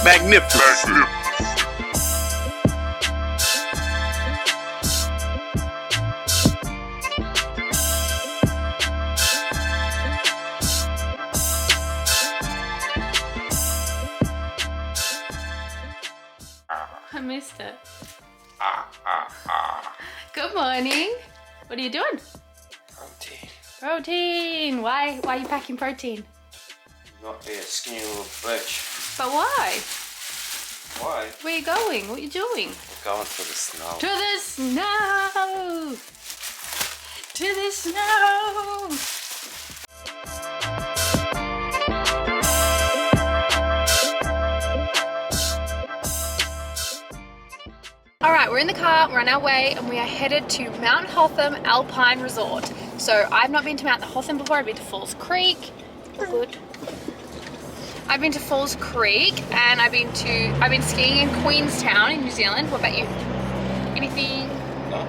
Magnificent. I missed it. Good morning. What are you doing? Protein. Protein. Why are you packing protein? Not be a skinny little bitch. But why? Why? Where are you going? What are you doing? We're going to the snow. To the snow. To the snow. Alright, we're in the car, we're on our way, and we are headed to Mt Hotham Alpine Resort. So I've not been to Mt Hotham before. I've been to Falls Creek. Oh, good. I've been to Falls Creek, and I've been skiing in Queenstown in New Zealand. What about you? Anything? No.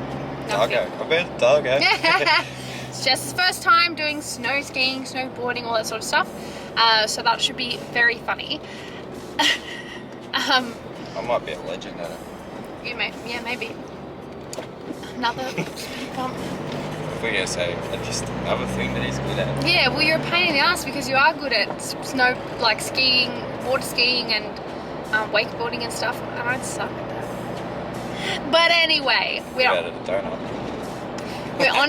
Nothing. Doggo. I've been to Doggo. It's Jess's first time doing snow skiing, snowboarding, all that sort of stuff. So that should be very funny. I might be a legend at it. You may, yeah, maybe. Another speed bump. We're gonna say just another thing that he's good at. Yeah, well, you're a pain in the ass because you are good at snow, like skiing, water skiing, and wakeboarding and stuff, and I suck at that. But anyway, we're on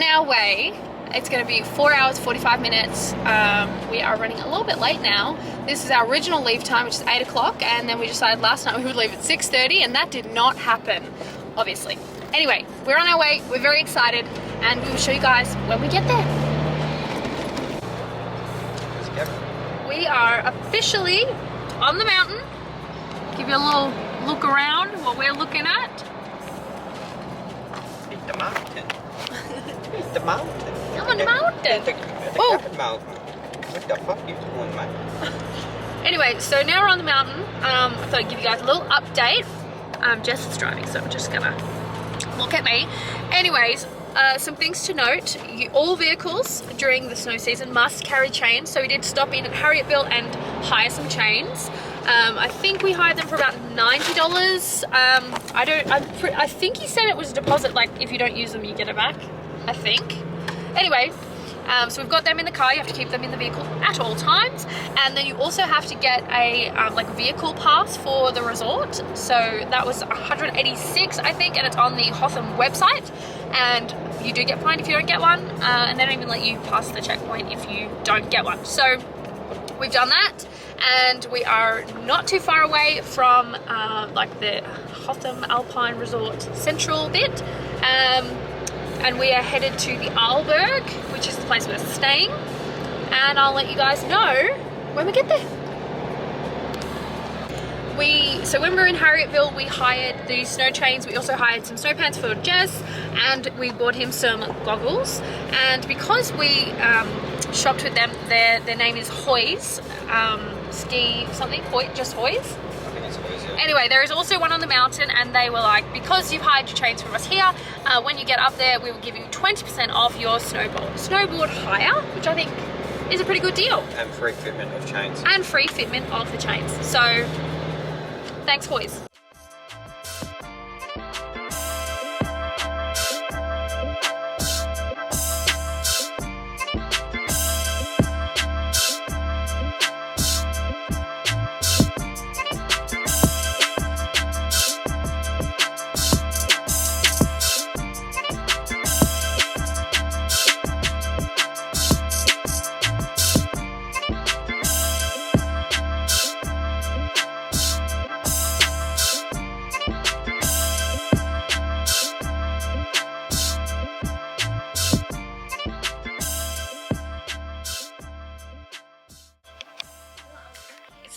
our way. It's going to be 4 hours 45 minutes. We are running a little bit late now. This is our original leave time, which is 8 o'clock, and then we decided last night we would leave at 6:30, and that did not happen, obviously. Anyway, we're on our way. We're very excited, and we will show you guys when we get there. Let's go. We are officially on the mountain. Give you a little look around what we're looking at. It's the mountain. It's the mountain. I'm on the mountain. The mountain. What the fuck are you doing, man? Anyway, so now we're on the mountain. I thought I'd give you guys a little update. Jess is driving, so I'm just gonna look at me. Anyways, some things to note. All vehicles during the snow season must carry chains. So we did stop in at Harriettville and hire some chains. I think we hired them for about $90. I think he said it was a deposit, like if you don't use them, you get it back, I think. Anyway, so we've got them in the car. You have to keep them in the vehicle at all times, and then you also have to get a like vehicle pass for the resort. So that was $186, I think, and it's on the Hotham website. And you do get fined if you don't get one, and they don't even let you pass the checkpoint if you don't get one. So we've done that, and we are not too far away from like the Hotham Alpine Resort central bit. And we are headed to the Arlberg, which is the place we're staying, and I'll let you guys know when we get there. So when we were in Harriettville, we hired the snow chains. We also hired some snow pants for Jess, and we bought him some goggles. And because we shopped with them, their name is Hoy's, ski something, just Hoy's. Anyway, there is also one on the mountain, and they were like, because you've hired your chains from us here, when you get up there, we will give you 20% off your snowboard hire, which I think is a pretty good deal. And free fitment of chains. And free fitment of the chains. So, thanks, boys.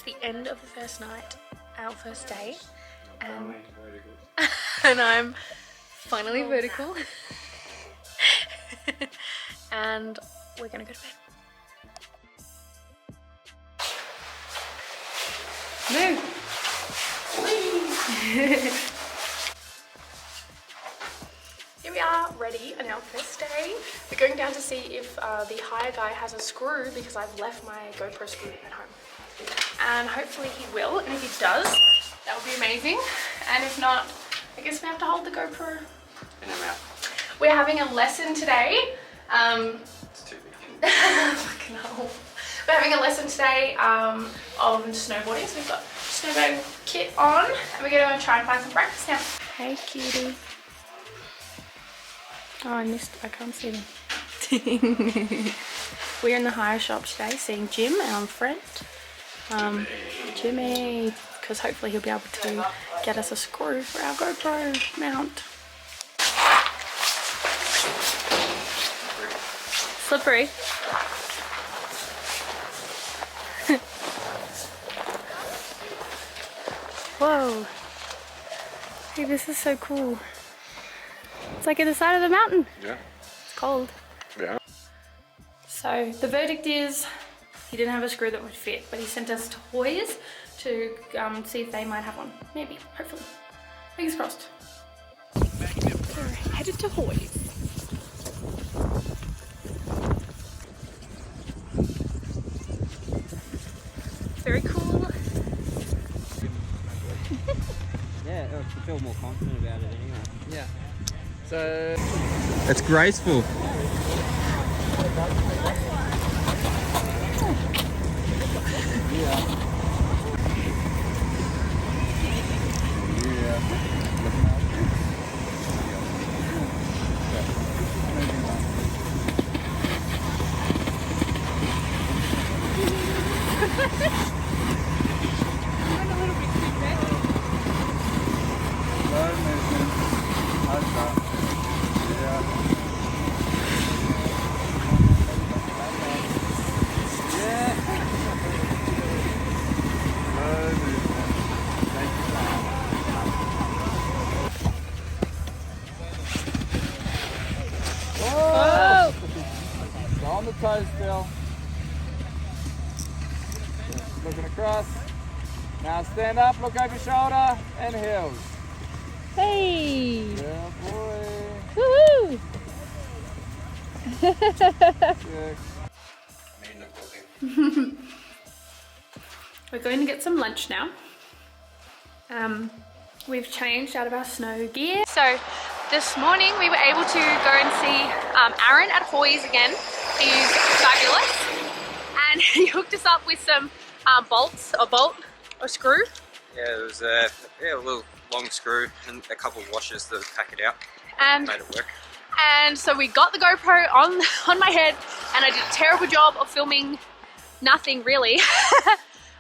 The end of the first night, our first day, and I'm finally vertical. And we're gonna go to bed. Move! Here we are, ready on our first day. We're going down to see if the hire guy has a screw, because I've left my GoPro screw at home. and hopefully he will, and if he does, that would be amazing. And if not, I guess we have to hold the GoPro In her mouth. We're having a lesson today. It's too big. Fucking hell. We're having a lesson today of snowboarding, so we've got snowboarding kit on, and we're going to try and find some practice now. Hey cutie. Oh, I can't see them. We're in the hire shop today seeing Jim, our friend. Jimmy, because hopefully he'll be able to get us a screw for our GoPro mount. Slippery. Whoa. Hey, this is so cool. It's like at the side of the mountain. Yeah. It's cold. Yeah. So the verdict is he didn't have a screw that would fit, but he sent us toys to see if they might have one. Maybe, hopefully. Fingers crossed. So we're headed to Hoy's. Very cool. Yeah, you feel more confident about it anyway. Yeah. So It's graceful. on the toes still. Looking across. Now stand up, look over your shoulder, and heels. Hey! Yeah, boy. Woohoo! We're going to get some lunch now. We've changed out of our snow gear. So this morning we were able to go and see Aaron at Hoy's again. He's fabulous. And he hooked us up with some bolts, or screw. Yeah, it was a little long screw and a couple of washers to pack it out. And made it work. And so we got the GoPro on my head, and I did a terrible job of filming nothing really.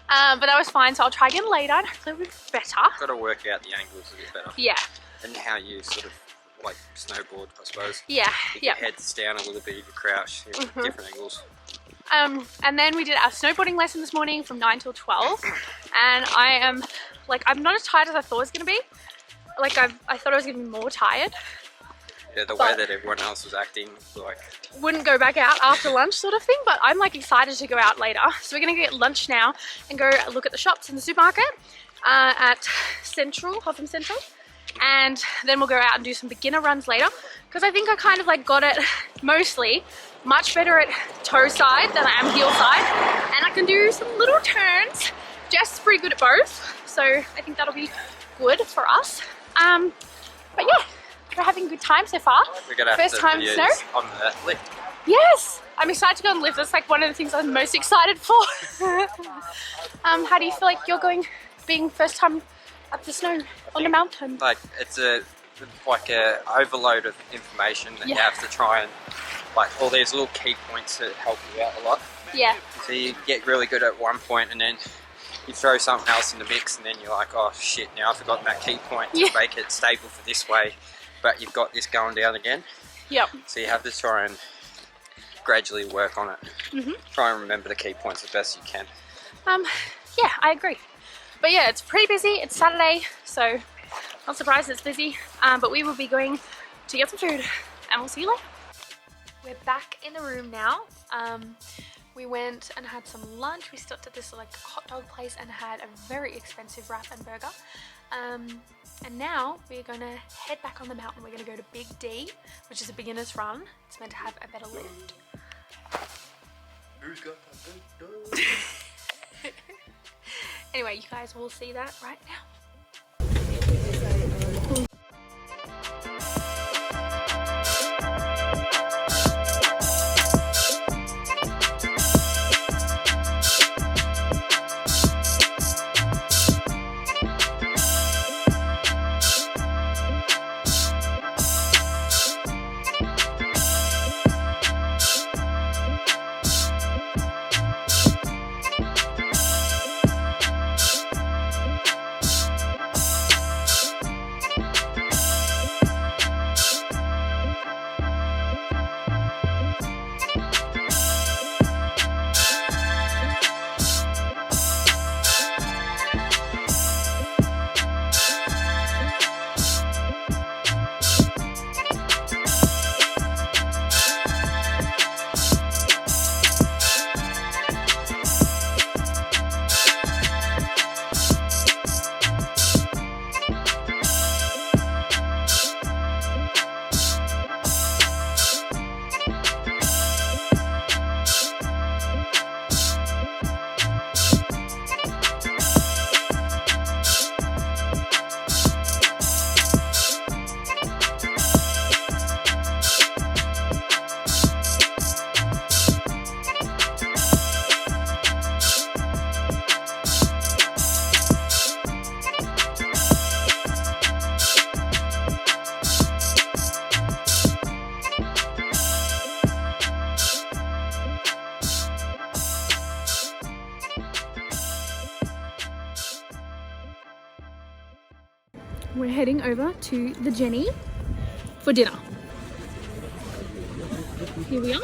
But that was fine, so I'll try again later and hopefully it'll be better. Got to work out the angles a bit better. Yeah. And how you sort of like snowboard, I suppose. Yeah, If your head's down a little bit, you can crouch, different angles. And then we did our snowboarding lesson this morning from 9 till 12. And I am, like, I'm not as tired as I thought it was going to be. Like, I thought I was going to be more tired. Yeah, the way that everyone else was acting, like... Wouldn't go back out after lunch sort of thing, but I'm like excited to go out later. So we're going to get lunch now and go look at the shops in the supermarket at Hotham Central. And then we'll go out and do some beginner runs later, because I think I kind of like got it mostly much better at toe side than I am heel side, and I can do some little turns. Jess is pretty good at both, so I think that'll be good for us. But yeah, we're having a good time so far. We're gonna have First to time snow on the lift. Yes, I'm excited to go on the lift. That's like one of the things I'm most excited for. How do you feel like you're going, being first time up the snow on the mountain? Like it's like a overload of information that you have to try and like all these little key points that help you out a lot. Yeah. So you get really good at one point and then you throw something else in the mix and then you're like, oh shit, now I've forgotten that key point to make it stable for this way, but you've got this going down again. Yep. So you have to try and gradually work on it. Try and remember the key points as best you can. Yeah, I agree. But yeah, it's pretty busy. It's Saturday, so not surprised it's busy. But we will be going to get some food, and we'll see you later. We're back in the room now. We went and had some lunch. We stopped at this like hot dog place and had a very expensive wrap and burger. And now we're gonna head back on the mountain. We're gonna go to Big D, which is a beginner's run. It's meant to have a better lift. Who's got the big dog? Anyway, you guys will see that right now. We're heading over to the Jenny for dinner. Here we are.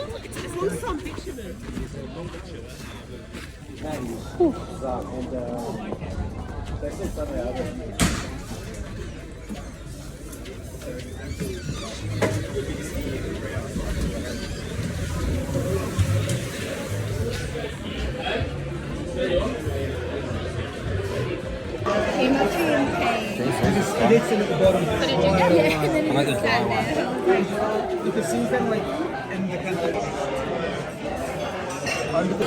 It is at the bottom. What did you get? Yeah, and then I like the dry one. You can see them like in the kind of under the.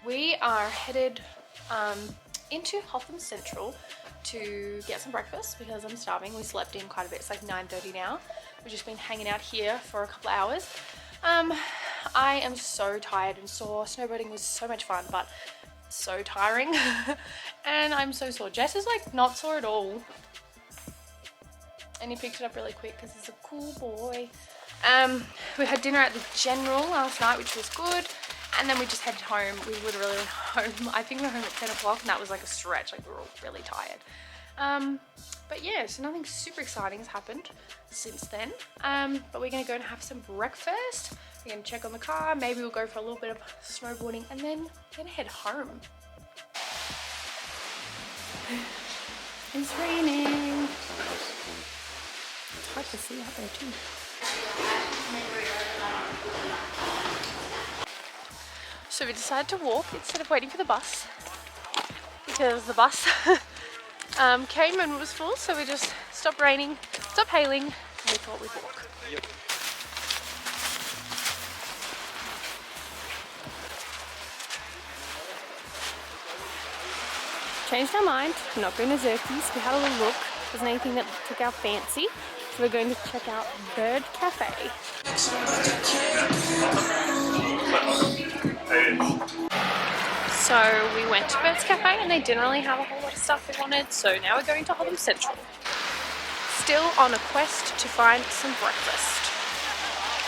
We are headed into Hotham Central to get some breakfast because I'm starving. We slept in quite a bit. It's like 9:30 now. We've just been hanging out here for a couple of hours. I am so tired and sore. Snowboarding was so much fun, but so tiring. And I'm so sore. Jess is like not sore at all. And he picked it up really quick because he's a cool boy. We had dinner at the General last night, which was good. And then we just headed home. We literally went home. I think we were home at 10 o'clock and that was like a stretch. Like we were all really tired. But yeah, so nothing super exciting has happened since then. But we're gonna go and have some breakfast. We're gonna check on the car. Maybe we'll go for a little bit of snowboarding and then we're gonna head home. It's raining. It's hard to see out there too. So we decided to walk instead of waiting for the bus because the bus came and it was full, so we just stopped raining, stopped hailing, and we thought we'd walk. Yep. Changed our mind, we're not going to Zerky's. We had a little look, there wasn't anything that took our fancy, so we're going to check out Bird Cafe. So we went to Bird's Cafe and they didn't really have a whole lot of stuff we wanted, so now we're going to Hotham Central. Still on a quest to find some breakfast.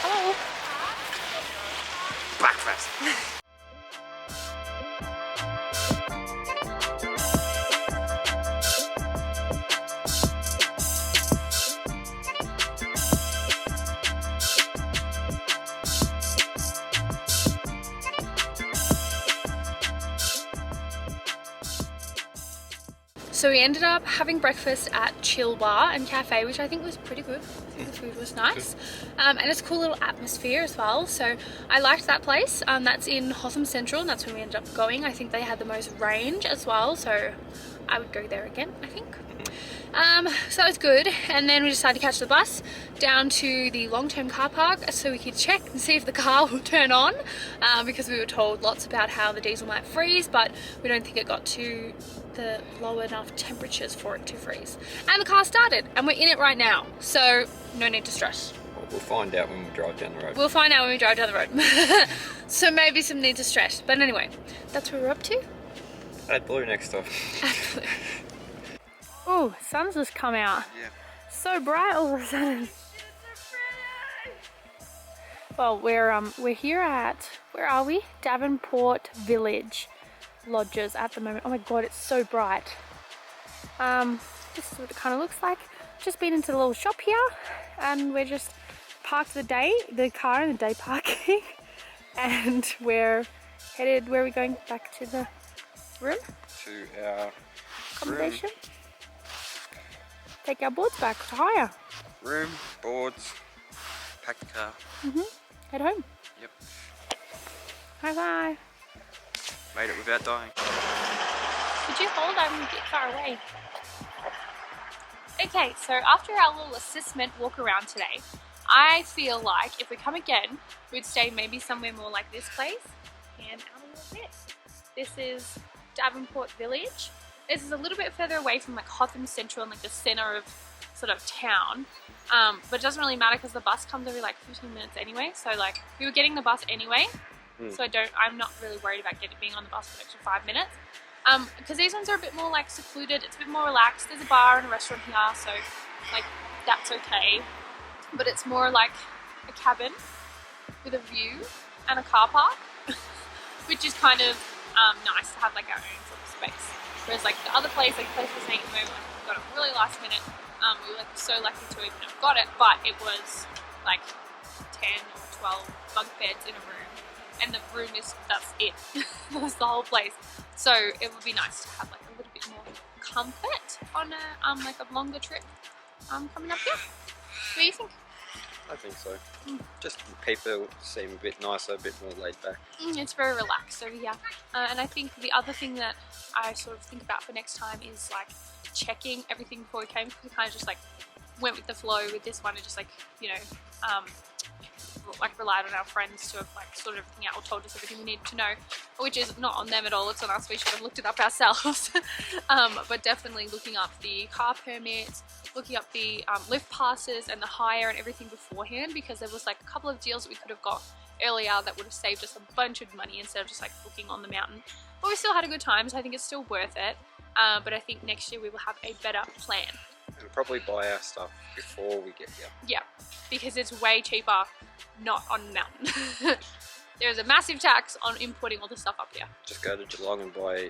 Hello. Breakfast. So we ended up having breakfast at Chill Bar and Cafe, which I think was pretty good. I think the food was nice. And it's a cool little atmosphere as well. So I liked that place. That's in Hotham Central and that's when we ended up going. I think they had the most range as well. So I would go there again, I think. So that was good, and then we decided to catch the bus down to the long-term car park so we could check and see if the car will turn on, because we were told lots about how the diesel might freeze, but we don't think it got to the low enough temperatures for it to freeze. And the car started, and we're in it right now, so no need to stress. Well, we'll find out when we drive down the road. We'll find out when we drive down the road. So maybe some need to stress, but anyway, that's what we're up to. Add blue next time. Oh, sun's just come out. Yeah. So bright all of a sudden. Well, we're here at, where are we? Davenport Village Lodges at the moment. Oh my god, it's so bright. This is what it kind of looks like. Just been into the little shop here, and we're just parked the car in the day parking, and we're headed. Where are we going? Back to the room? To our Accommodation. Take our boards back to hire. Room, boards, pack the car. Head home. Yep. Bye bye. Made it without dying. Could you hold? I'm a bit far away. Okay, so after our little assessment walk around today, I feel like if we come again, we'd stay maybe somewhere more like this place and out a little bit. This is Davenport Village. This is a little bit further away from like Hotham Central and like the center of sort of town, but it doesn't really matter because the bus comes every like 15 minutes anyway. So like we were getting the bus anyway, so I'm not really worried about being on the bus for an extra 5 minutes. Because these ones are a bit more like secluded, it's a bit more relaxed. There's a bar and a restaurant here, so like that's okay. But it's more like a cabin with a view and a car park, which is kind of nice to have like our own sort of space. Whereas like the other place, like the place we're staying at the moment, we got it really last minute. We were like so lucky to even have got it, but it was like 10 or 12 bunk beds in a room, and the room that's it. That's the whole place. So it would be nice to have like a little bit more comfort on a like a longer trip coming up here. What do you think? I think so. Just people seem a bit nicer, a bit more laid back. It's very relaxed over here. And I think the other thing that I sort of think about for next time is like checking everything before we came. We kind of just like went with the flow with this one and just like, you know, like relied on our friends to have like sorted everything out or told us everything we needed to know, which is not on them at all, it's on us. We should have looked it up ourselves. But definitely looking up the car permits, looking up the lift passes and the hire and everything beforehand, because there was like a couple of deals that we could have got earlier that would have saved us a bunch of money instead of just like booking on the mountain. But we still had a good time, so I think it's still worth it. But I think next year we will have a better plan. And probably buy our stuff before we get here. Yeah, because it's way cheaper not on the mountain. There's a massive tax on importing all the stuff up here. Just go to Geelong and buy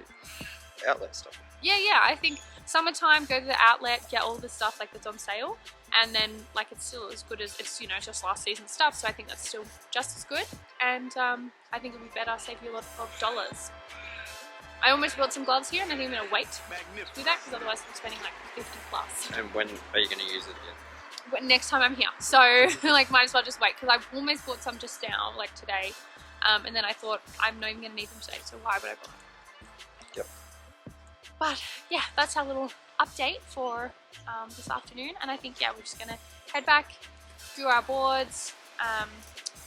outlet stuff. Yeah, I think summertime, go to the outlet, get all the stuff like that's on sale, and then like it's still as good as it's, you know, just last season stuff, so I think that's still just as good, and I think it'll be better, save you a lot of dollars. I almost bought some gloves here, and I think I'm going to wait to do that, because otherwise I'm spending like 50 plus. And when are you going to use it again? Next time I'm here, so like might as well just wait, because I almost bought some just now, like today, and then I thought I'm not even going to need them today, so why would I bother? Yep. But yeah, that's our little update for this afternoon, and I think, yeah, we're just going to head back, do our boards,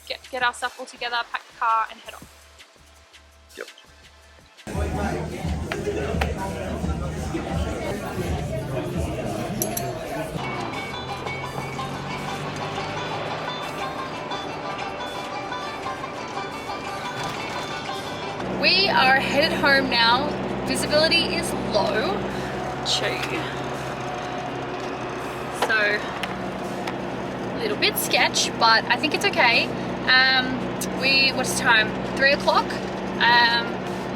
get our stuff all together, pack the car, and head off. Yep. We are headed home now. Visibility is low. Show you. So, a little bit sketch, but I think it's okay. What's the time? 3 o'clock.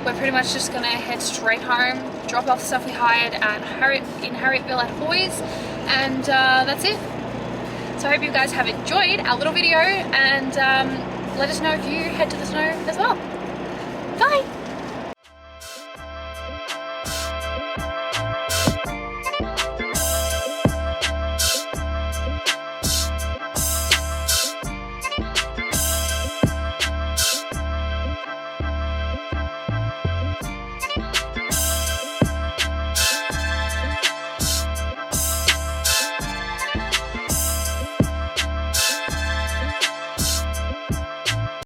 We're pretty much just gonna head straight home, drop off the stuff we hired at Harriettville at Hoy's, and that's it. So I hope you guys have enjoyed our little video, and let us know if you head to the snow as well. Bye!